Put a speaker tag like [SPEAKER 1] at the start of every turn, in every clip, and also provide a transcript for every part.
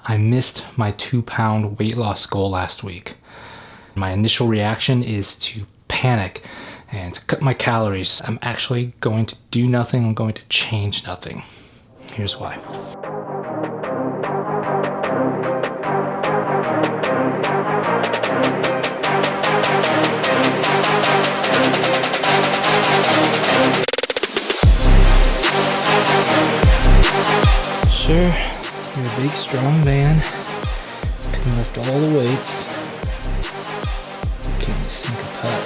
[SPEAKER 1] I missed my 2-pound weight loss goal last week. My initial reaction is to panic and to cut my calories. I'm actually going to do nothing. I'm going to change nothing. Here's why. Sure, you're a big, strong man. Can lift all the weights. Can't sink a putt.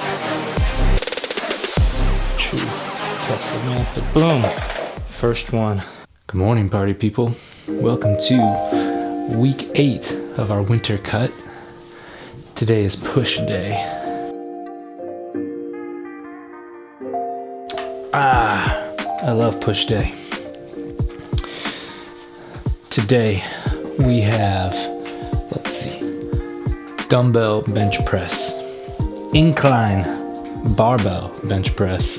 [SPEAKER 1] True. Test the method. Boom. First one. Good morning, party people. Welcome to week 8 of our winter cut. Today is push day. I love push day. Today we have, dumbbell bench press, incline barbell bench press,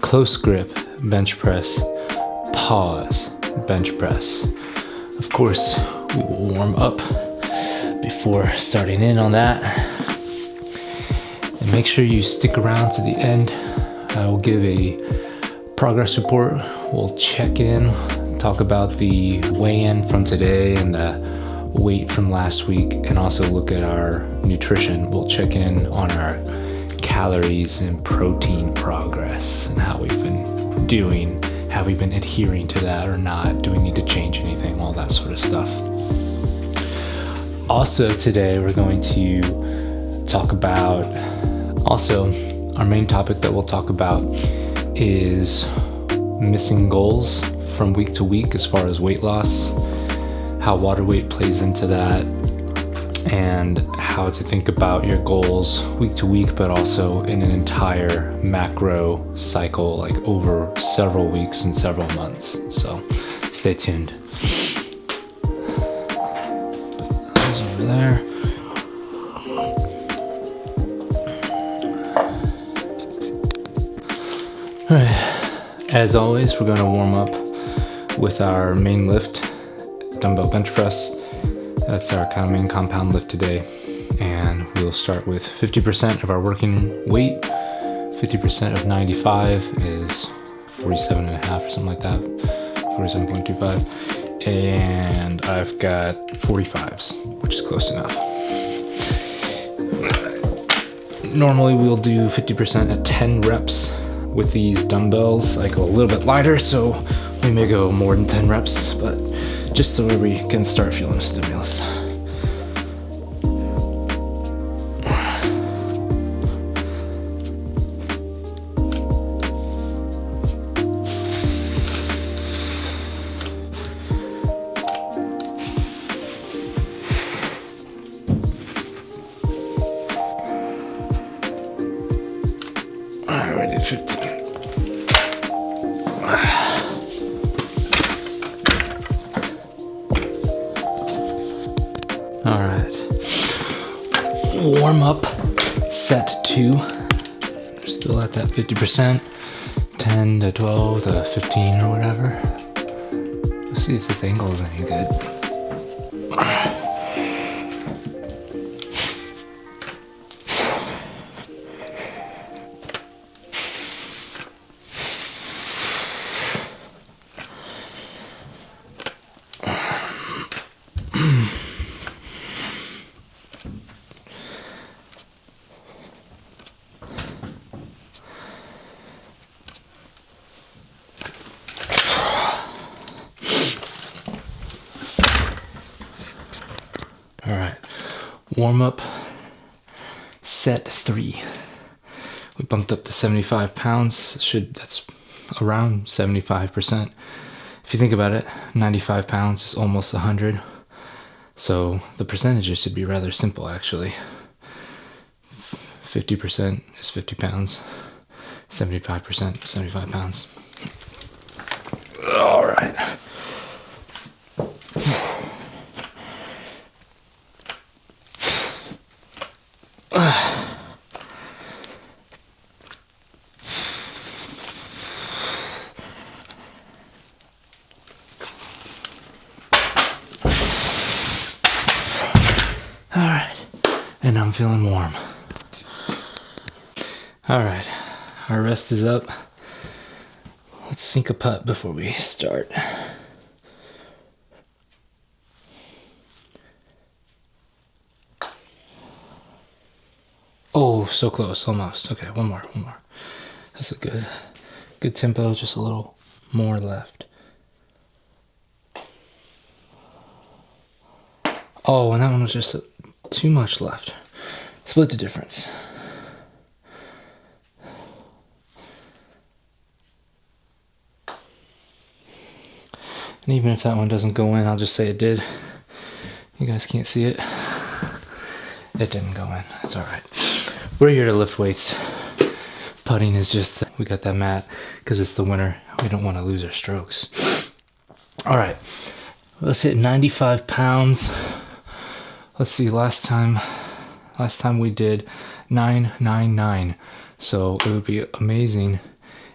[SPEAKER 1] close grip bench press, pause bench press. Of course, we will warm up before starting in on that. And make sure you stick around to the end. I will give a progress report. We'll check in, talk about the weigh-in from today and the weight from last week, and also look at our nutrition. We'll check in on our calories and protein progress and how we've been doing. Have we been adhering to that or not? Do we need to change anything? All that sort of stuff. Also today we're going to talk about, our main topic that we'll talk about is missing goals from week to week as far as weight loss, how water weight plays into that, and how to think about your goals week to week, but also in an entire macro cycle, like over several weeks and several months. So stay tuned. Put those over there. All right. As always, we're going to warm up with our main lift, dumbbell bench press. That's our kind of main compound lift today. And we'll start with 50% of our working weight. 50% of 95 is 47.5 or something like that. 47.25. And I've got 45s, which is close enough. Normally we'll do 50% at 10 reps. With these dumbbells, I go a little bit lighter, so we may go more than 10 reps, but just so we can start feeling the stimulus. Alright, at 15. Alright. Warm up, set 2. We're still at that 50%. 10 to 12 to 15 or whatever. Let's see if this angle is any good. All right, warm up, set 3. We bumped up to 75 pounds. That's around 75%. If you think about it, 95 pounds is almost 100. So the percentages should be rather simple, actually. 50% is 50 pounds. 75%, 75 pounds. All right. All right, and I'm feeling warm. All right, our rest is up. Let's sink a putt before we start. Oh, so close, almost. Okay, one more. That's a good tempo, just a little more left. Oh, and that one was just too much left. Split the difference. And even if that one doesn't go in, I'll just say it did. You guys can't see it. It didn't go in. That's all right. We're here to lift weights. Putting is just, we got that mat because it's the winter. We don't want to lose our strokes. All right. Let's hit 95 pounds. Let's see, last time we did 999. So it would be amazing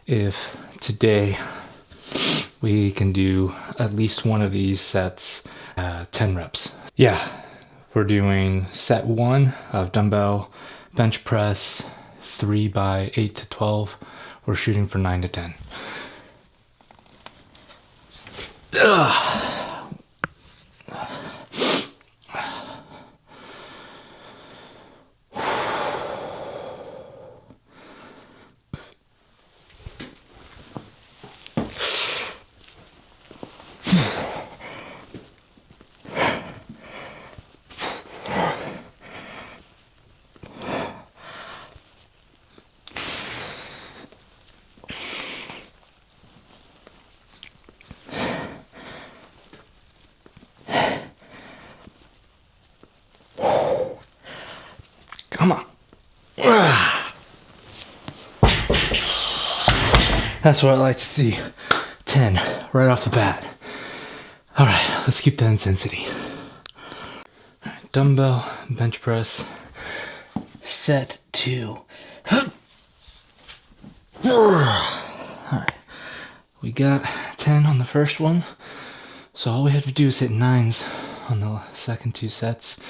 [SPEAKER 1] if today we can do at least one of these sets, 10 reps. Yeah, we're doing set 1 of dumbbell bench press, 3 by 8 to 12. We're shooting for 9 to 10. Ugh. Come on. That's what I like to see. 10 right off the bat. All right, let's keep that intensity. All right, dumbbell bench press. Set 2. All right, we got 10 on the first one. So all we have to do is hit 9s on the second 2 sets.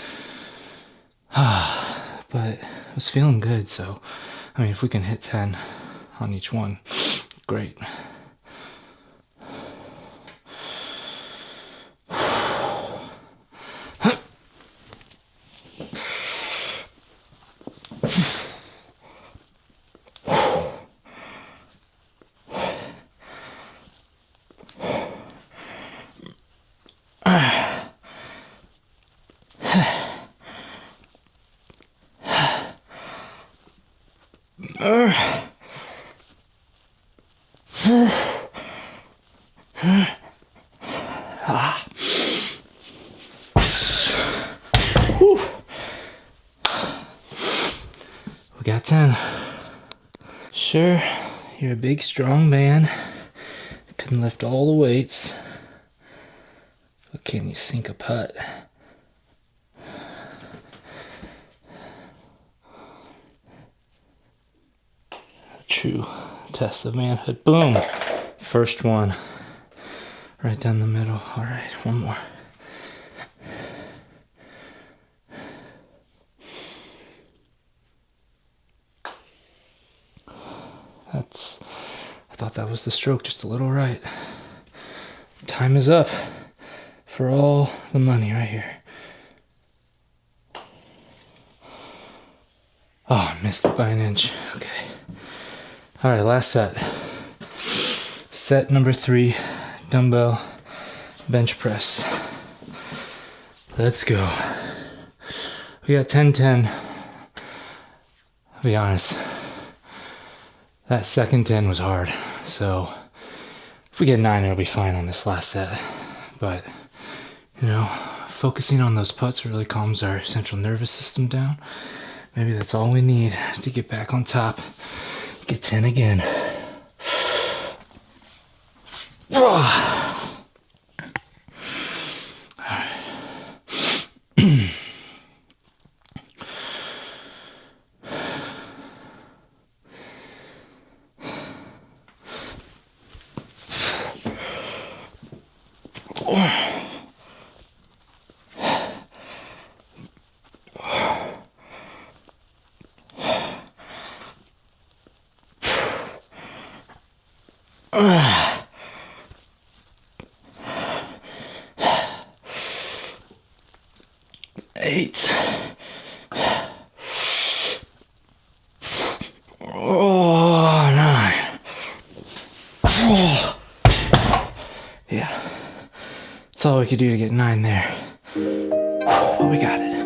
[SPEAKER 1] But it was feeling good, so I mean, if we can hit 10 on each one, great. We got 10. Sure, you're a big, strong man. Couldn't lift all the weights. But can you sink a putt? True test of manhood. Boom. First one. Right down the middle. All right, one more. I thought that was the stroke, just a little right. Time is up for all the money right here. Oh, I missed it by an inch. Okay. All right, last set. Set number 3, dumbbell bench press. Let's go. We got 10-10. I'll be honest. That second 10 was hard, so if we get 9, it'll be fine on this last set. But, you know, focusing on those putts really calms our central nervous system down. Maybe that's all we need to get back on top. Get 10 again. 8. Oh, 9. Oh. Yeah. That's all we could do to get 9 there. But we got it.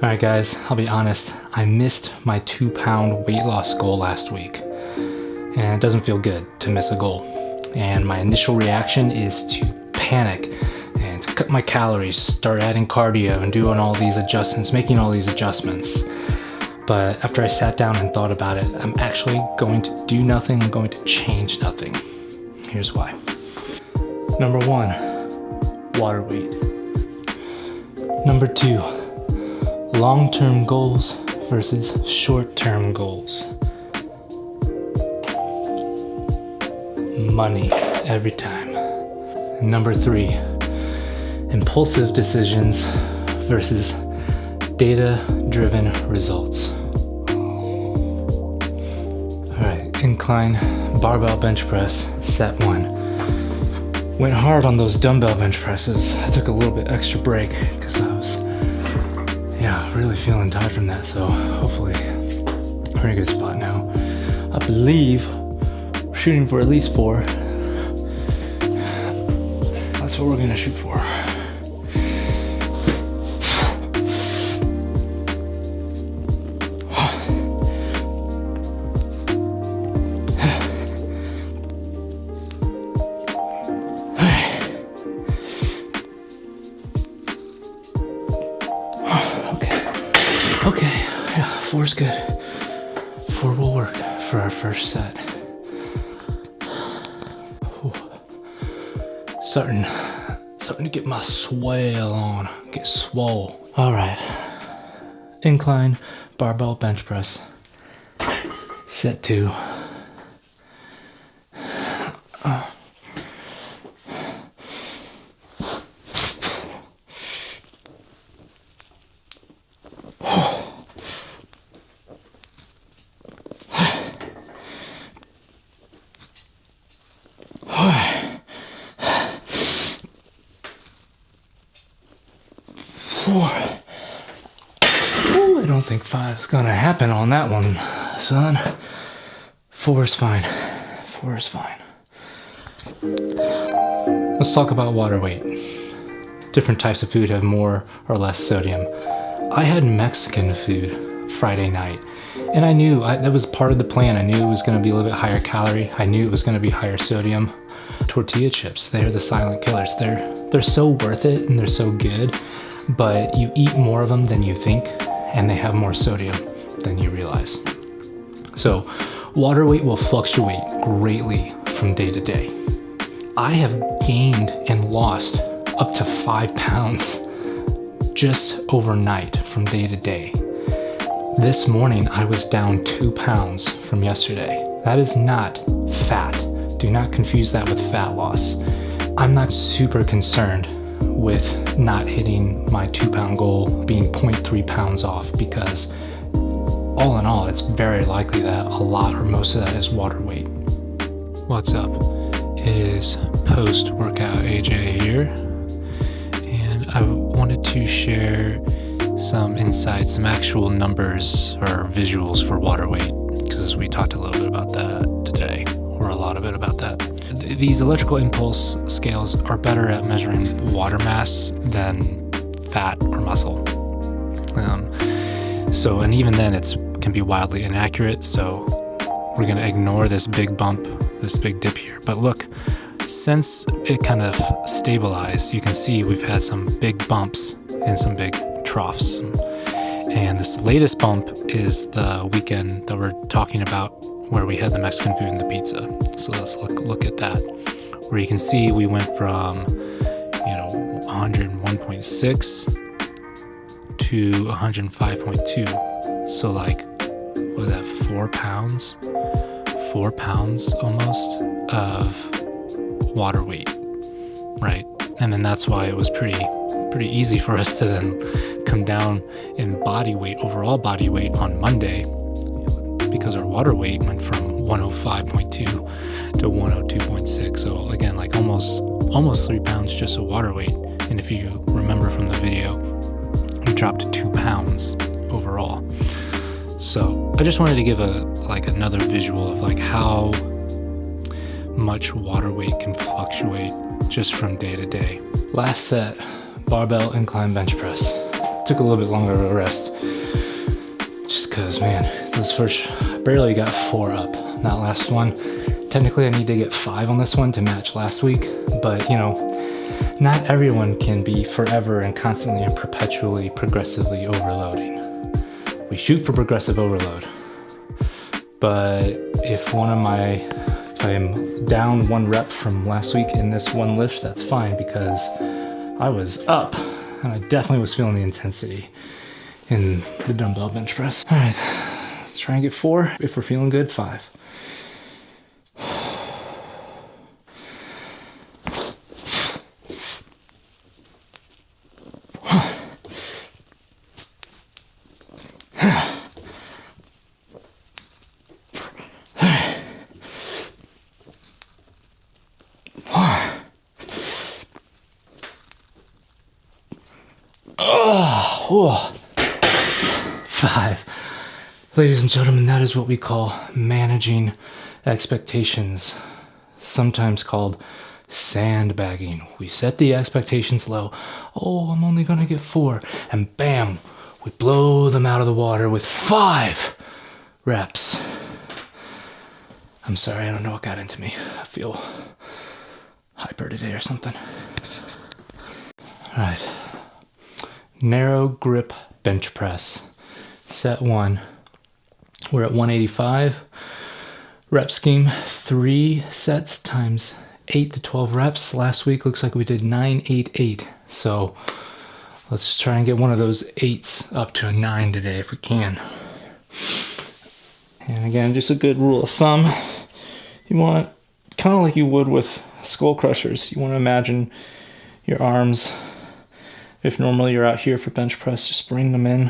[SPEAKER 1] Alright guys, I'll be honest, I missed my 2-pound weight loss goal last week. And it doesn't feel good to miss a goal. And my initial reaction is to panic and to cut my calories, start adding cardio and doing all these adjustments, making all these adjustments. But after I sat down and thought about it, I'm actually going to do nothing, I'm going to change nothing. Here's why. Number 1, water weight. Number 2, long-term goals versus short-term goals. Money every time. Number 3, impulsive decisions versus data-driven results. Alright, incline barbell bench press, set 1. Went hard on those dumbbell bench presses. I took a little bit extra break because I was really feeling tired from that, so hopefully pretty good spot now. I believe we're shooting for at least 4. That's what we're gonna shoot for. Okay, yeah, 4's good. 4 will work for our first set. Ooh. Starting to get my swell on, get swole. All right, incline barbell bench press, set 2. Ooh, I don't think 5's gonna happen on that one, son. 4's fine. 4 is fine. Let's talk about water weight. Different types of food have more or less sodium. I had Mexican food Friday night, and I knew that was part of the plan. I knew it was gonna be a little bit higher calorie. I knew it was gonna be higher sodium. Tortilla chips, they're the silent killers. They're so worth it and they're so good, but you eat more of them than you think, and they have more sodium than you realize. So water weight will fluctuate greatly from day to day. I have gained and lost up to 5 pounds just overnight from day to day. This morning I was down 2 pounds from yesterday. That is not fat. Do not confuse that with fat loss. I'm not super concerned with not hitting my 2-pound goal, being 0.3 pounds off, because all in all, it's very likely that a lot or most of that is water weight. What's up? It is post-workout AJ here, and I wanted to share some insights, some actual numbers or visuals for water weight, because we talked a little bit about that today, or a lot of it about that. These electrical impulse scales are better at measuring water mass than fat or muscle. And even then it can be wildly inaccurate, so we're gonna ignore this big bump, this big dip here. But look, since it kind of stabilized, you can see we've had some big bumps and some big troughs. And this latest bump is the weekend that we're talking about, where we had the Mexican food and the pizza. So let's look at that, where you can see we went from 101.6 to 105.2. So like, what was that, 4 pounds? 4 pounds almost of water weight, right? And then that's why it was pretty easy for us to then come down in body weight, overall body weight on Monday, because our water weight went from 105.2 to 102.6. So again, like almost 3 pounds just of water weight. And if you remember from the video, dropped to 2 pounds overall. So I just wanted to give another visual of how much water weight can fluctuate just from day to day. Last set, barbell incline bench press. Took a little bit longer of a rest, just cause man, those first, barely got 4 up. That last one, technically I need to get 5 on this one to match last week, but not everyone can be forever and constantly and perpetually progressively overloading. We shoot for progressive overload, but if I am down 1 rep from last week in this one lift, that's fine, because I was up and I definitely was feeling the intensity in the dumbbell bench press. All right, let's try and get 4. If we're feeling good, 5. Oh, 5. Ladies and gentlemen, that is what we call managing expectations, sometimes called sandbagging. We set the expectations low. Oh, I'm only gonna get 4, and bam, we blow them out of the water with 5 reps. I'm sorry, I don't know what got into me. I feel hyper today or something. All right. Narrow grip bench press. Set 1. We're at 185. Rep scheme, 3 sets times 8 to 12 reps. Last week looks like we did 9, 8, 8. So let's try and get one of those 8s up to a 9 today if we can. And again, just a good rule of thumb. You want, kind of like you would with skull crushers, you want to imagine your arms. If normally you're out here for bench press, just bring them in.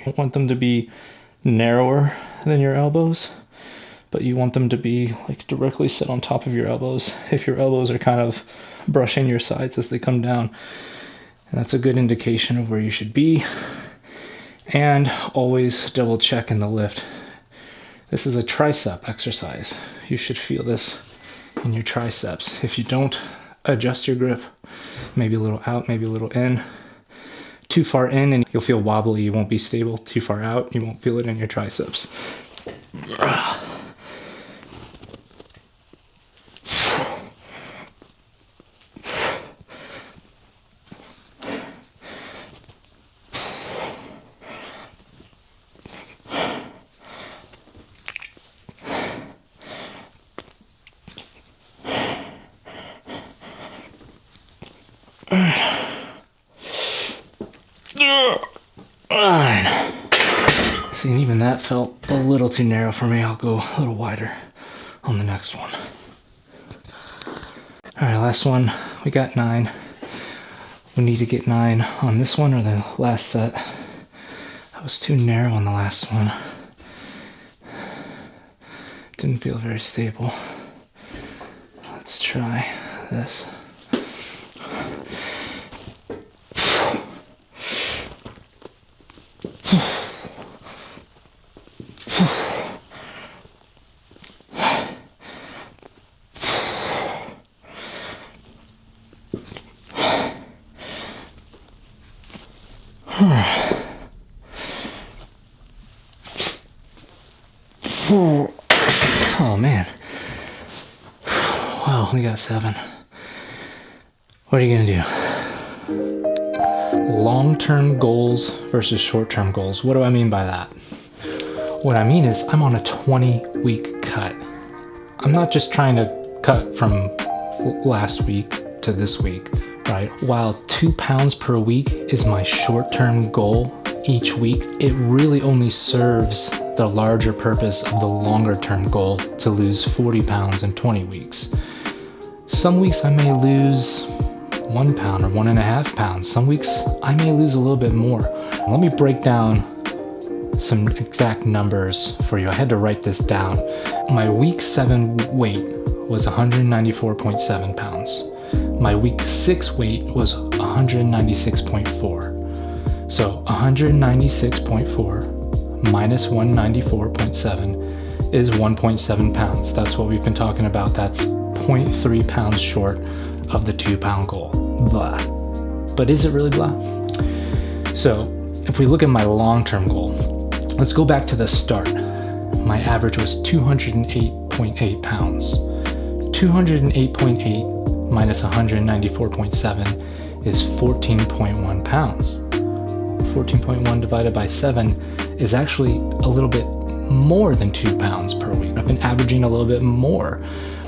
[SPEAKER 1] You want them to be narrower than your elbows, but you want them to be directly set on top of your elbows. If your elbows are kind of brushing your sides as they come down, and that's a good indication of where you should be. And always double check in the lift. This is a tricep exercise. You should feel this in your triceps. If you don't, adjust your grip. Maybe a little out, maybe a little in. Too far in and you'll feel wobbly, you won't be stable. Too far out, you won't feel it in your triceps. Alright. See, and even that felt a little too narrow for me. I'll go a little wider on the next one. Alright, last one. We got 9. We need to get 9 on this one or the last set. I was too narrow on the last one. Didn't feel very stable. Let's try this. Oh man. Well, we got 7. What are you gonna do? Long-term goals versus short-term goals. What do I mean by that? What I mean is I'm on a 20-week cut. I'm not just trying to cut from last week to this week, right? While 2 pounds per week is my short-term goal each week, it really only serves the larger purpose of the longer-term goal to lose 40 pounds in 20 weeks. Some weeks I may lose 1 pound or 1.5 pounds. Some weeks I may lose a little bit more. Let me break down some exact numbers for you. I had to write this down. My week 7 weight was 194.7 pounds. My week 6 weight was 196.4. So 196.4 minus 194.7 is 1.7 pounds. That's what we've been talking about. That's 0.3 pounds short of the 2-pound goal. Blah. But is it really blah? So if we look at my long-term goal, let's go back to the start. My average was 208.8 pounds. 208.8 minus 194.7 is 14.1 pounds. 14.1 divided by 7 is actually a little bit more than 2 pounds per week. I've been averaging a little bit more.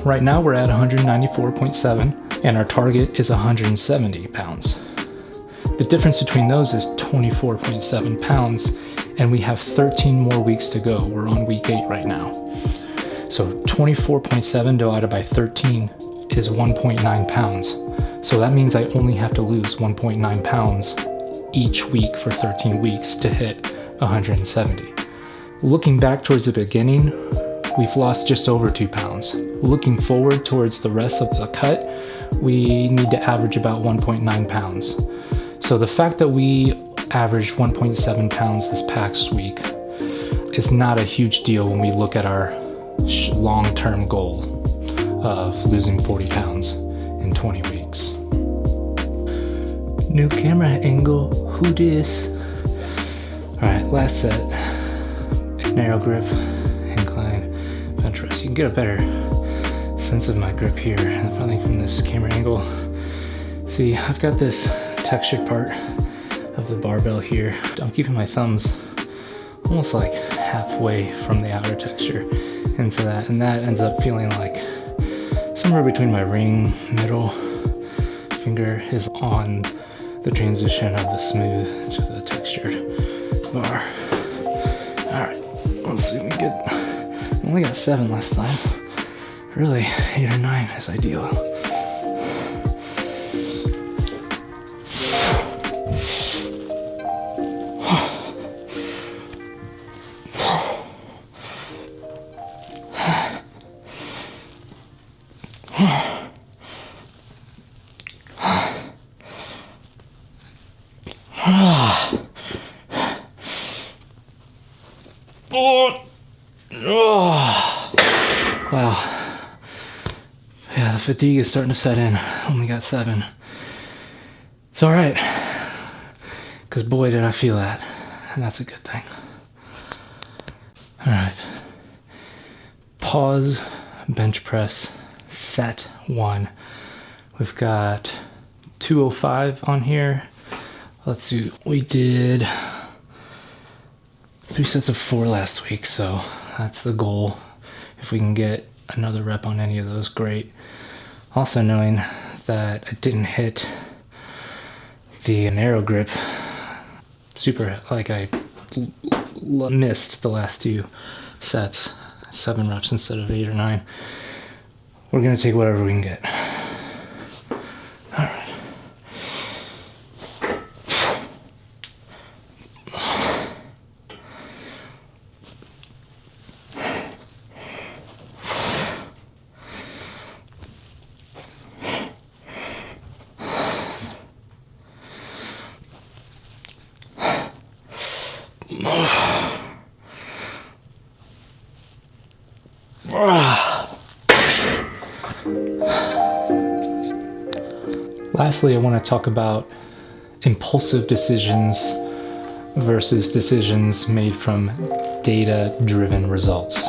[SPEAKER 1] Right now we're at 194.7 and our target is 170 pounds. The difference between those is 24.7 pounds, and we have 13 more weeks to go. We're on week 8 right now. So 24.7 divided by 13 is 1.9 pounds. So that means I only have to lose 1.9 pounds each week for 13 weeks to hit 170. Looking back towards the beginning, we've lost just over 2 pounds. Looking forward towards the rest of the cut, we need to average about 1.9 pounds. So the fact that we averaged 1.7 pounds this past week is not a huge deal when we look at our long-term goal of losing 40 pounds in 20 weeks. New camera angle, who dis? All right, last set. Narrow grip, incline, bench press. You can get a better sense of my grip here, probably from this camera angle. See, I've got this textured part of the barbell here. I'm keeping my thumbs almost like halfway from the outer texture into that, and that ends up feeling like somewhere between my ring middle finger is on the transition of the smooth to the textured bar. All right, let's see if we get, we only got 7 last time. Really, 8 or 9 is ideal. Wow. Yeah, the fatigue is starting to set in. Only got 7. It's all right. Because boy, did I feel that. And that's a good thing. All right. Pause, bench press, set 1. We've got 205 on here. Let's see. We did 3 sets of 4 last week, so that's the goal. If we can get another rep on any of those, great. Also knowing that I didn't hit the narrow grip super, like I missed the last 2 sets, 7 reps instead of 8 or 9. We're gonna take whatever we can get. All right. Lastly, I want to talk about impulsive decisions versus decisions made from data-driven results.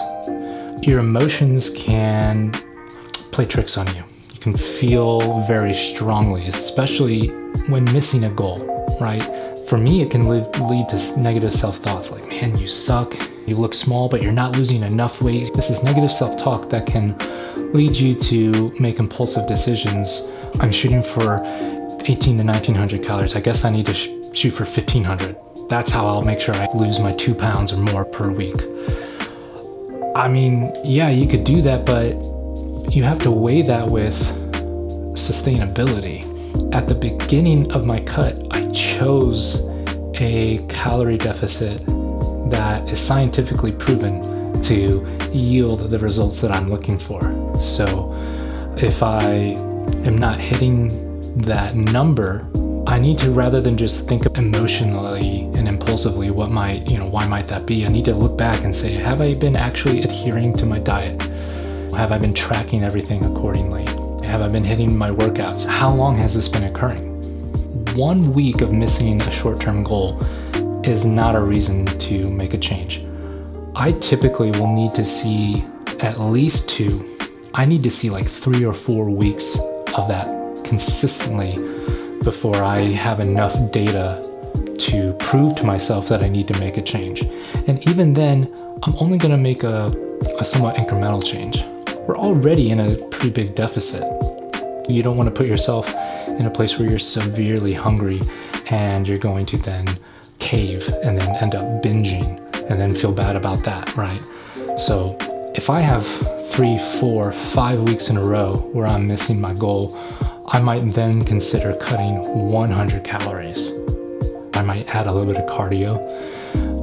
[SPEAKER 1] Your emotions can play tricks on you. You can feel very strongly, especially when missing a goal, right? For me, it can lead to negative self-thoughts like, man, you suck. You look small, but you're not losing enough weight. This is negative self-talk that can lead you to make impulsive decisions. I'm shooting for 18 to 1900 calories. I guess I need to shoot for 1500. That's how I'll make sure I lose my 2 pounds or more per week. I mean, yeah, you could do that, but you have to weigh that with sustainability. At the beginning of my cut, I chose a calorie deficit that is scientifically proven to yield the results that I'm looking for. So if I am not hitting that number I need to, rather than just think emotionally and impulsively why might that be, I need to look back and say, have I been actually adhering to my diet? Have I been tracking everything accordingly? Have I been hitting my workouts? How long has this been occurring? 1 week of missing a short-term goal is not a reason to make a change. I typically will need to see at least 2. I need to see like 3 or 4 weeks of that consistently before I have enough data to prove to myself that I need to make a change. And even then, I'm only going to make a somewhat incremental change. We're already in a pretty big deficit. You don't want to put yourself in a place where you're severely hungry and you're going to then cave and then end up binging and then feel bad about that, right? So if I have 3, 4, 5 weeks in a row where I'm missing my goal, I might then consider cutting 100 calories. I might add a little bit of cardio,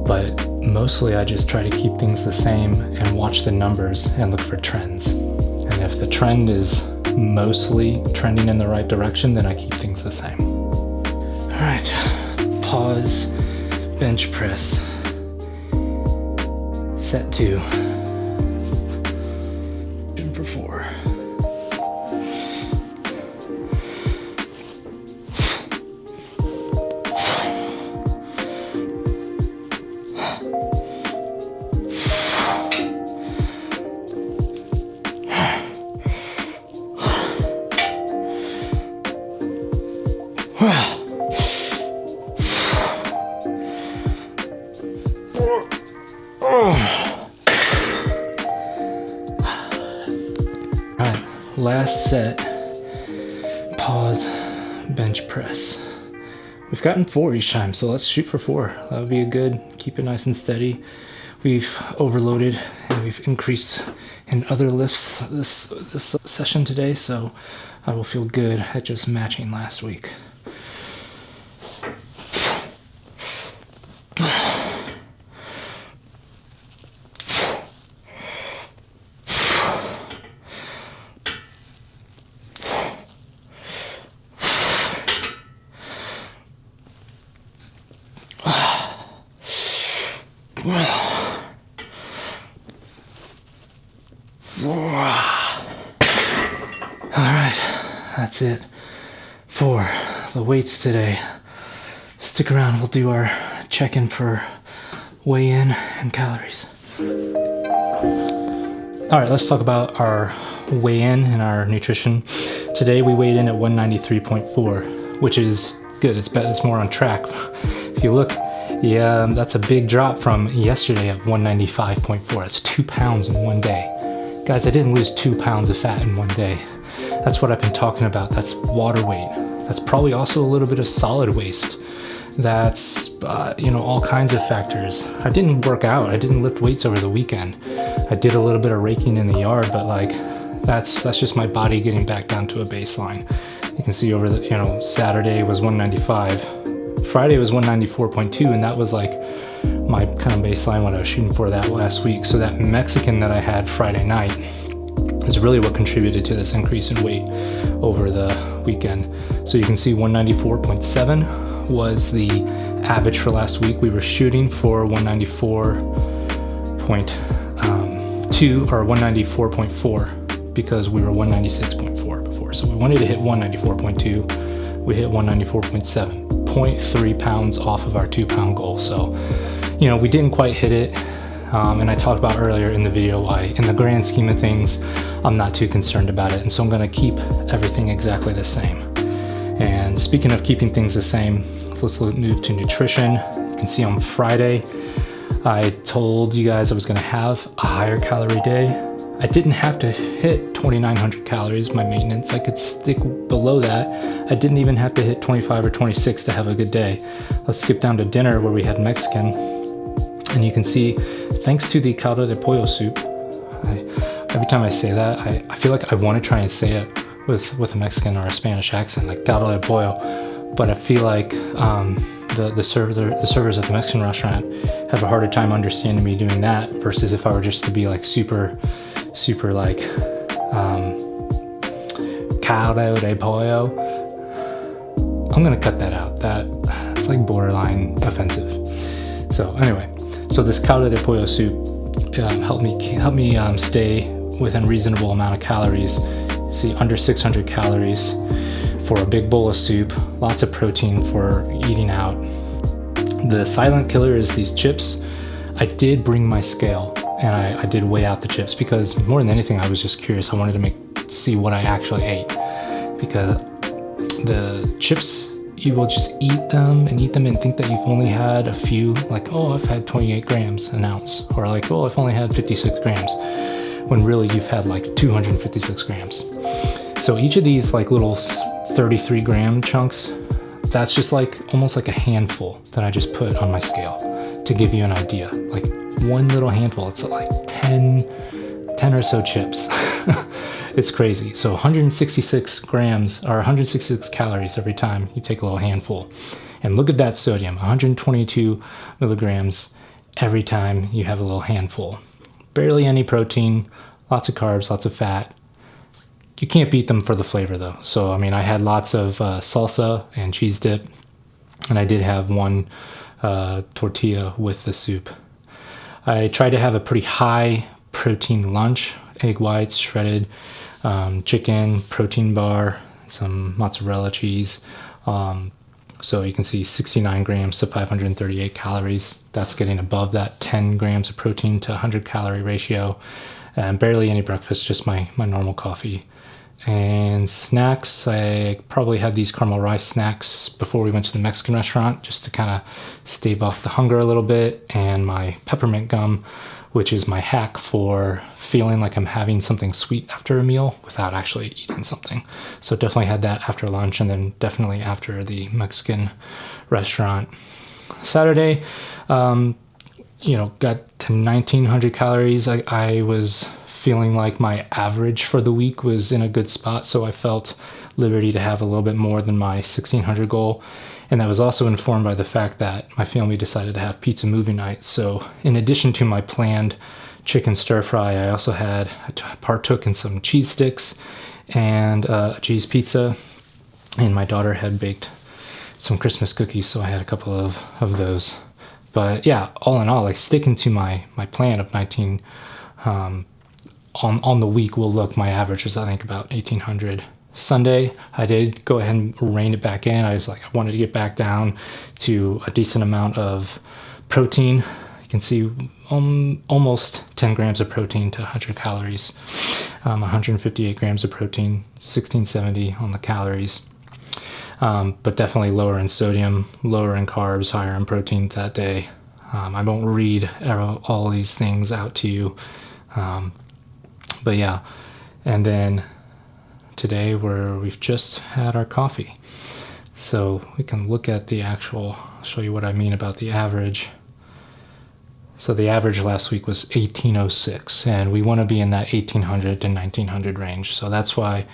[SPEAKER 1] but mostly I just try to keep things the same and watch the numbers and look for trends. And if the trend is mostly trending in the right direction, then I keep things the same. All right, pause, bench press, set 2, in for 4. Alright, last set, pause, bench press. We've gotten 4 each time, so let's shoot for 4. That would be a good, keep it nice and steady. We've overloaded and we've increased in other lifts this session today, so I will feel good at just matching last week. Alright, that's it for the weights today. Stick around, we'll do our check-in for weigh-in and calories. Alright, let's talk about our weigh-in and our nutrition. Today we weighed in at 193.4, which is good, it's more on track. If you look, yeah, that's a big drop from yesterday at 195.4. That's 2 pounds in one day. Guys, I didn't lose 2 pounds of fat in one day. That's what I've been talking about. That's water weight. That's probably also a little bit of solid waste. That's, all kinds of factors. I didn't work out. I didn't lift weights over the weekend. I did a little bit of raking in the yard, but that's just my body getting back down to a baseline. You can see over the, Saturday was 195. Friday was 194.2, and that was like my kind of baseline when I was shooting for that last week. So that Mexican that I had Friday night is really what contributed to this increase in weight over the weekend. So you can see 194.7 was the average for last week. We were shooting for 194.2 or 194.4 because we were 196.4 before. So we wanted to hit 194.2. We hit 194.7. 0.3 pounds off of our 2 pound goal. So, we didn't quite hit it. And I talked about earlier in the video why, in the grand scheme of things, I'm not too concerned about it. And so I'm going to keep everything exactly the same. And speaking of keeping things the same, let's move to nutrition. You can see on Friday, I told you guys I was going to have a higher calorie day. I didn't have to hit 2,900 calories, my maintenance. I could stick below that. I didn't even have to hit 25 or 26 to have a good day. Let's skip down to dinner where we had Mexican. And you can see, thanks to the caldo de pollo soup, every time I say that, I feel like I want to try and say it with a Mexican or a Spanish accent, like caldo de pollo. But I feel like the servers at the Mexican restaurant have a harder time understanding me doing that versus if I were just to be like super like caldo de pollo. I'm gonna cut that out. It's like borderline offensive. So anyway, so this caldo de pollo soup helped me stay within reasonable amount of calories. See, under 600 calories for a big bowl of soup, lots of protein for eating out. The silent killer is these chips. I did bring my scale and I did weigh out the chips because more than anything, I was just curious. I wanted to see what I actually ate, because the chips, you will just eat them and think that you've only had a few, like, oh, I've had 28 grams an ounce, or like, oh, I've only had 56 grams, when really you've had like 256 grams. So each of these like little 33 gram chunks, that's just like almost like a handful that I just put on my scale to give you an idea. Like one little handful, it's like 10 or so chips. It's crazy. So 166 grams or 166 calories every time you take a little handful. And look at that sodium, 122 milligrams every time you have a little handful. Barely any protein, lots of carbs, lots of fat. You can't beat them for the flavor though. So, I mean, I had lots of salsa and cheese dip, and I did have one tortilla with the soup. I tried to have a pretty high protein lunch, egg whites, shredded chicken, protein bar, some mozzarella cheese. So you can see 69 grams to 538 calories. That's getting above that 10 grams of protein to 100 calorie ratio. And barely any breakfast, just my normal coffee. And snacks, I probably had these caramel rice snacks before we went to the Mexican restaurant, just to kind of stave off the hunger a little bit. And my peppermint gum, which is my hack for feeling like I'm having something sweet after a meal without actually eating something. So definitely had that after lunch, and then definitely after the Mexican restaurant. Saturday, got to 1900 calories. I was feeling like my average for the week was in a good spot, so I felt liberty to have a little bit more than my 1600 goal. And that was also informed by the fact that my family decided to have pizza movie night. So in addition to my planned chicken stir fry, I also partook in some cheese sticks and a cheese pizza. And my daughter had baked some Christmas cookies, so I had a couple of those. But yeah, all in all, like sticking to my plan of 19 on the week will look, my average was I think about 1800. Sunday, I did go ahead and rein it back in. I wanted to get back down to a decent amount of protein. You can see almost 10 grams of protein to 100 calories, 158 grams of protein, 1670 on the calories. But definitely lower in sodium, lower in carbs, higher in protein that day. I won't read all these things out to you. But yeah, and then today we've just had our coffee. So we can look at the actual, I'll show you what I mean about the average. So the average last week was 1806, and we want to be in that 1800 to 1900 range. So that's why,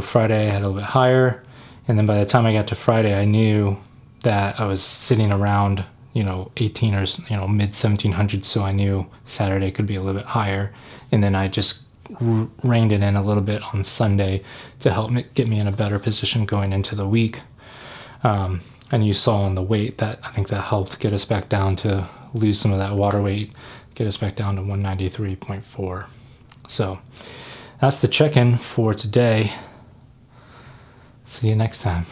[SPEAKER 1] Friday I had a little bit higher. And then by the time I got to Friday, I knew that I was sitting around, 18 or, mid 1700s. So I knew Saturday could be a little bit higher. And then I just reined it in a little bit on Sunday to help get me in a better position going into the week. And you saw on the weight that I think that helped get us back down to lose some of that water weight, get us back down to 193.4. So that's the check-in for today. See you next time.